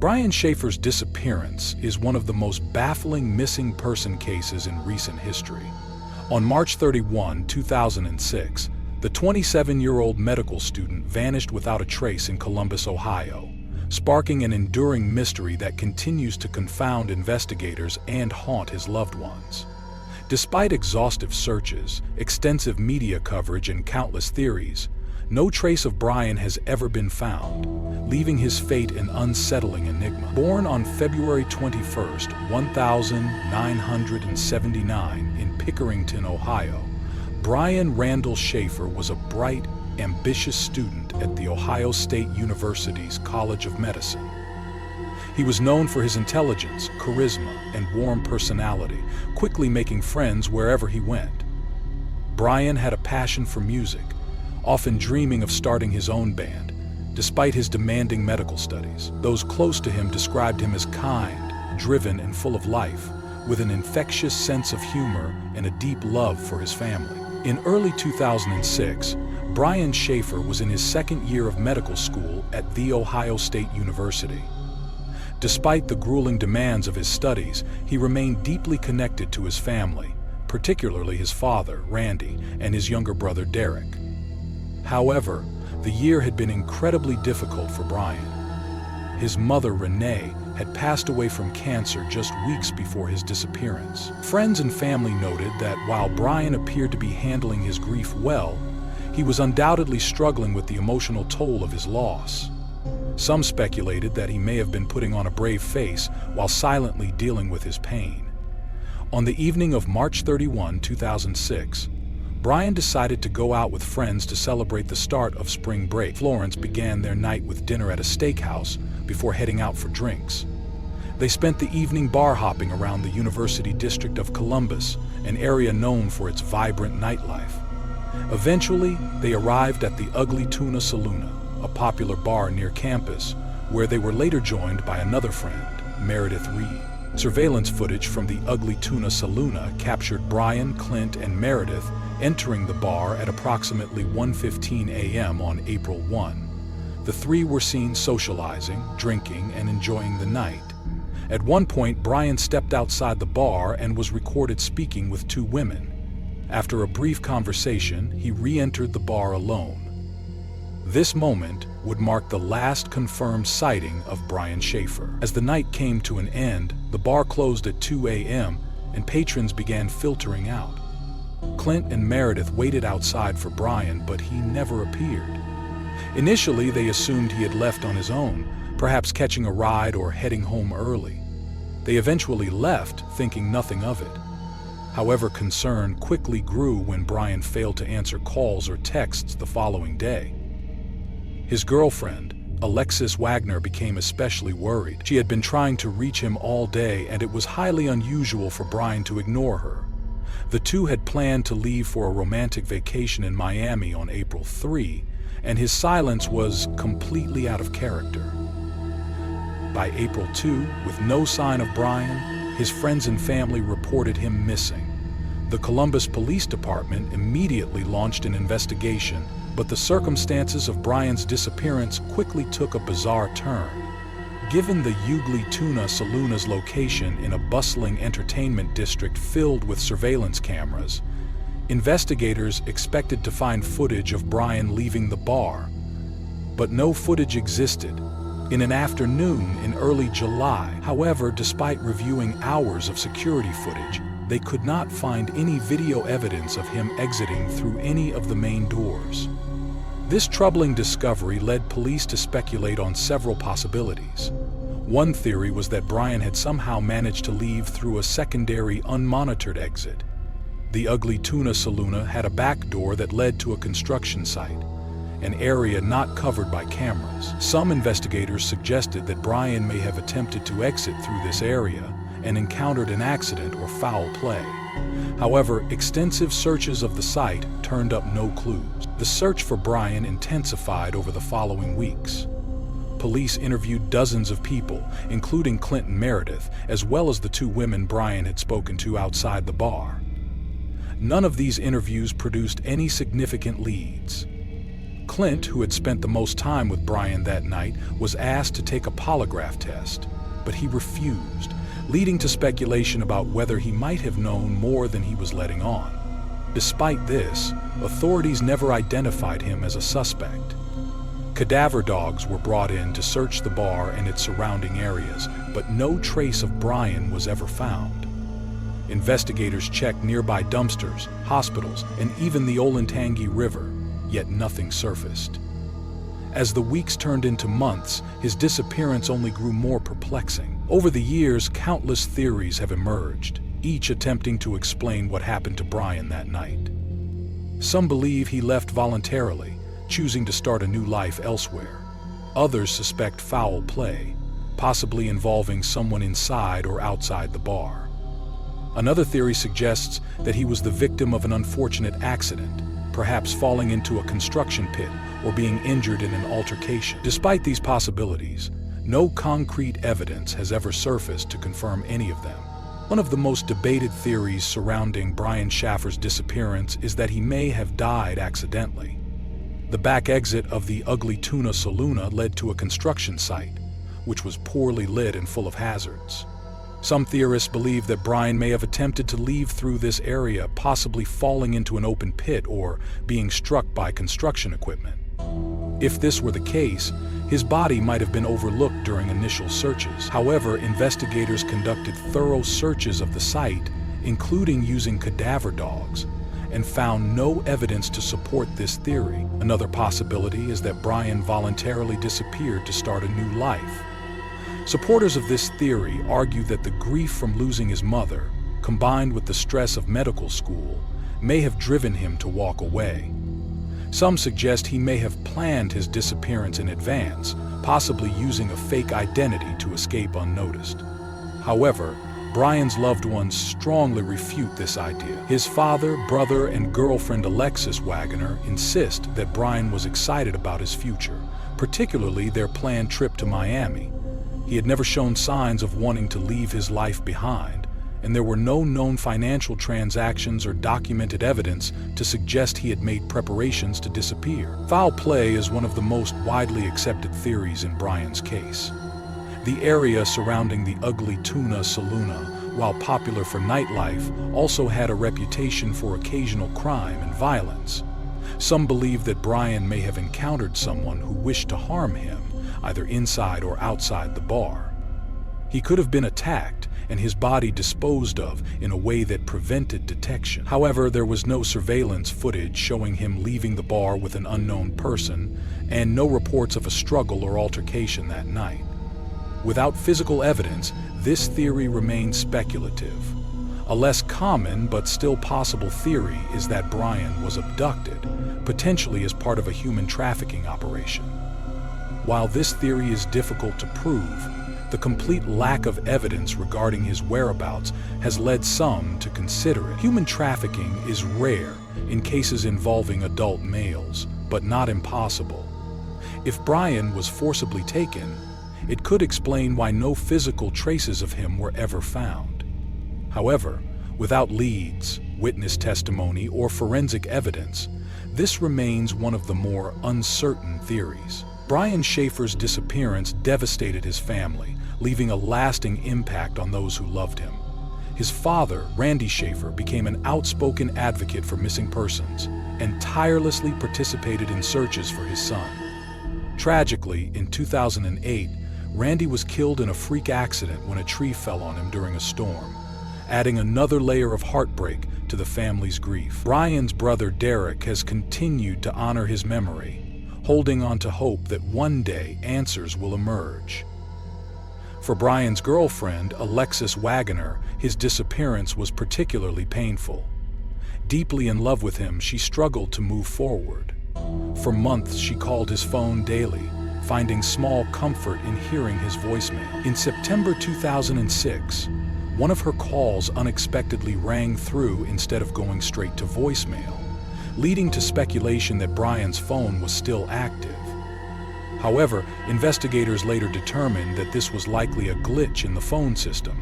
Brian Shaffer's disappearance is one of the most baffling missing person cases in recent history. On March 31, 2006, the 27-year-old medical student vanished without a trace in Columbus, Ohio, sparking an enduring mystery that continues to confound investigators and haunt his loved ones. Despite exhaustive searches, extensive media coverage, and countless theories, no trace of Brian has ever been found, leaving his fate an unsettling enigma. Born on February 21, 1979 in Pickerington, Ohio, Brian Randall Shaffer was a bright, ambitious student at The Ohio State University's College of Medicine. He was known for his intelligence, charisma, and warm personality, quickly making friends wherever he went. Brian had a passion for music, often dreaming of starting his own band. Despite his demanding medical studies, those close to him described him as kind, driven, and full of life, with an infectious sense of humor and a deep love for his family. In early 2006, Brian Shaffer was in his second year of medical school at The Ohio State University. Despite the grueling demands of his studies, he remained deeply connected to his family, particularly his father, Randy, and his younger brother, Derek. However, the year had been incredibly difficult for Brian. His mother, Renee, had passed away from cancer just weeks before his disappearance. Friends and family noted that while Brian appeared to be handling his grief well, he was undoubtedly struggling with the emotional toll of his loss. Some speculated that he may have been putting on a brave face while silently dealing with his pain. On the evening of March 31, 2006, Brian decided to go out with friends to celebrate the start of spring break. Florence began their night with dinner at a steakhouse before heading out for drinks. They spent the evening bar hopping around the University District of Columbus, an area known for its vibrant nightlife. Eventually, they arrived at the Ugly Tuna Saloon, a popular bar near campus, where they were later joined by another friend, Meredith Reed. Surveillance footage from the Ugly Tuna Saloon captured Brian, Clint, and Meredith entering the bar at approximately 1:15 a.m. on April 1. The three were seen socializing, drinking, and enjoying the night. At one point, Brian stepped outside the bar and was recorded speaking with two women. After a brief conversation, he re-entered the bar alone. This moment would mark the last confirmed sighting of Brian Shaffer. As the night came to an end, the bar closed at 2 a.m. and patrons began filtering out. Clint and Meredith waited outside for Brian, but he never appeared. Initially, they assumed he had left on his own, perhaps catching a ride or heading home early. They eventually left, thinking nothing of it. However, concern quickly grew when Brian failed to answer calls or texts the following day. His girlfriend, Alexis Wagner, became especially worried. She had been trying to reach him all day, and it was highly unusual for Brian to ignore her. The two had planned to leave for a romantic vacation in Miami on April 3, and his silence was completely out of character. By April 2, with no sign of Brian, his friends and family reported him missing. The Columbus Police Department immediately launched an investigation, but the circumstances of Brian's disappearance quickly took a bizarre turn. Given the Ugly Tuna Saloon's location in a bustling entertainment district filled with surveillance cameras, investigators expected to find footage of Brian leaving the bar, but no footage existed. In an afternoon in early July, however, despite reviewing hours of security footage, they could not find any video evidence of him exiting through any of the main doors. This troubling discovery led police to speculate on several possibilities. One theory was that Brian had somehow managed to leave through a secondary, unmonitored exit. The Ugly Tuna Saloon had a back door that led to a construction site, an area not covered by cameras. Some investigators suggested that Brian may have attempted to exit through this area and encountered an accident or foul play. However, extensive searches of the site turned up no clues. The search for Brian intensified over the following weeks. Police interviewed dozens of people, including Clint and Meredith, as well as the two women Brian had spoken to outside the bar. None of these interviews produced any significant leads. Clint, who had spent the most time with Brian that night, was asked to take a polygraph test, but he refused, leading to speculation about whether he might have known more than he was letting on. Despite this, authorities never identified him as a suspect. Cadaver dogs were brought in to search the bar and its surrounding areas, but no trace of Brian was ever found. Investigators checked nearby dumpsters, hospitals, and even the Olentangy River, yet nothing surfaced. As the weeks turned into months, his disappearance only grew more perplexing. Over the years, countless theories have emerged, each attempting to explain what happened to Brian that night. Some believe he left voluntarily, choosing to start a new life elsewhere. Others suspect foul play, possibly involving someone inside or outside the bar. Another theory suggests that he was the victim of an unfortunate accident, perhaps falling into a construction pit or being injured in an altercation. Despite these possibilities, no concrete evidence has ever surfaced to confirm any of them. One of the most debated theories surrounding Brian Shaffer's disappearance is that he may have died accidentally. The back exit of the Ugly Tuna Saloona led to a construction site, which was poorly lit and full of hazards. Some theorists believe that Brian may have attempted to leave through this area, possibly falling into an open pit or being struck by construction equipment. If this were the case, his body might have been overlooked during initial searches. However, investigators conducted thorough searches of the site, including using cadaver dogs, and found no evidence to support this theory. Another possibility is that Brian voluntarily disappeared to start a new life. Supporters of this theory argue that the grief from losing his mother, combined with the stress of medical school, may have driven him to walk away. Some suggest he may have planned his disappearance in advance, possibly using a fake identity to escape unnoticed. However, Brian's loved ones strongly refute this idea. His father, brother, and girlfriend Alexis Wagoner insist that Brian was excited about his future, particularly their planned trip to Miami. He had never shown signs of wanting to leave his life behind, and there were no known financial transactions or documented evidence to suggest he had made preparations to disappear. Foul play is one of the most widely accepted theories in Brian's case. The area surrounding the Ugly Tuna Saloona, while popular for nightlife, also had a reputation for occasional crime and violence. Some believe that Brian may have encountered someone who wished to harm him, either inside or outside the bar. He could have been attacked and his body disposed of in a way that prevented detection. However, there was no surveillance footage showing him leaving the bar with an unknown person, and no reports of a struggle or altercation that night. Without physical evidence, this theory remains speculative. A less common but still possible theory is that Brian was abducted, potentially as part of a human trafficking operation. While this theory is difficult to prove, the complete lack of evidence regarding his whereabouts has led some to consider it. Human trafficking is rare in cases involving adult males, but not impossible. If Brian was forcibly taken, it could explain why no physical traces of him were ever found. However, without leads, witness testimony, or forensic evidence, this remains one of the more uncertain theories. Brian Shaffer's disappearance devastated his family, leaving a lasting impact on those who loved him. His father, Randy Shaffer, became an outspoken advocate for missing persons and tirelessly participated in searches for his son. Tragically, in 2008, Randy was killed in a freak accident when a tree fell on him during a storm, adding another layer of heartbreak to the family's grief. Brian's brother Derek has continued to honor his memory, holding on to hope that one day answers will emerge. For Brian's girlfriend, Alexis Wagoner, his disappearance was particularly painful. Deeply in love with him, she struggled to move forward. For months, she called his phone daily, finding small comfort in hearing his voicemail. In September 2006, one of her calls unexpectedly rang through instead of going straight to voicemail, leading to speculation that Brian's phone was still active. However, investigators later determined that this was likely a glitch in the phone system,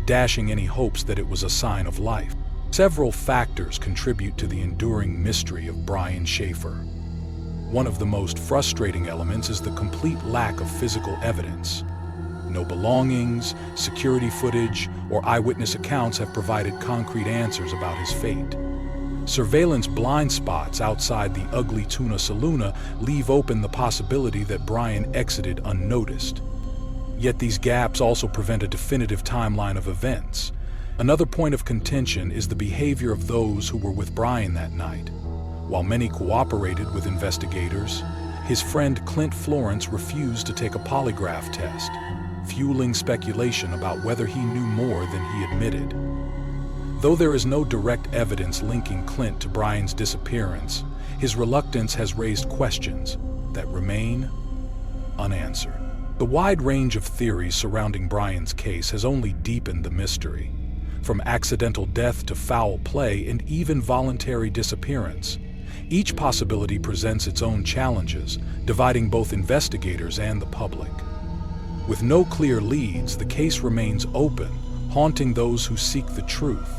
dashing any hopes that it was a sign of life. Several factors contribute to the enduring mystery of Brian Shaffer. One of the most frustrating elements is the complete lack of physical evidence. No belongings, security footage, or eyewitness accounts have provided concrete answers about his fate. Surveillance blind spots outside the Ugly Tuna Saloon leave open the possibility that Brian exited unnoticed. Yet these gaps also prevent a definitive timeline of events. Another point of contention is the behavior of those who were with Brian that night. While many cooperated with investigators, his friend Clint Florence refused to take a polygraph test, fueling speculation about whether he knew more than he admitted. Though there is no direct evidence linking Clint to Brian's disappearance, his reluctance has raised questions that remain unanswered. The wide range of theories surrounding Brian's case has only deepened the mystery. From accidental death to foul play and even voluntary disappearance, each possibility presents its own challenges, dividing both investigators and the public. With no clear leads, the case remains open, haunting those who seek the truth.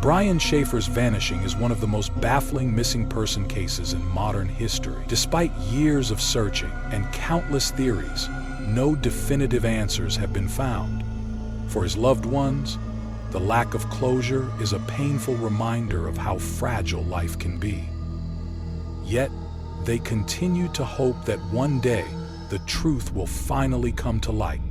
Brian Shaffer's vanishing is one of the most baffling missing person cases in modern history. Despite years of searching and countless theories, no definitive answers have been found. For his loved ones, the lack of closure is a painful reminder of how fragile life can be. Yet, they continue to hope that one day the truth will finally come to light.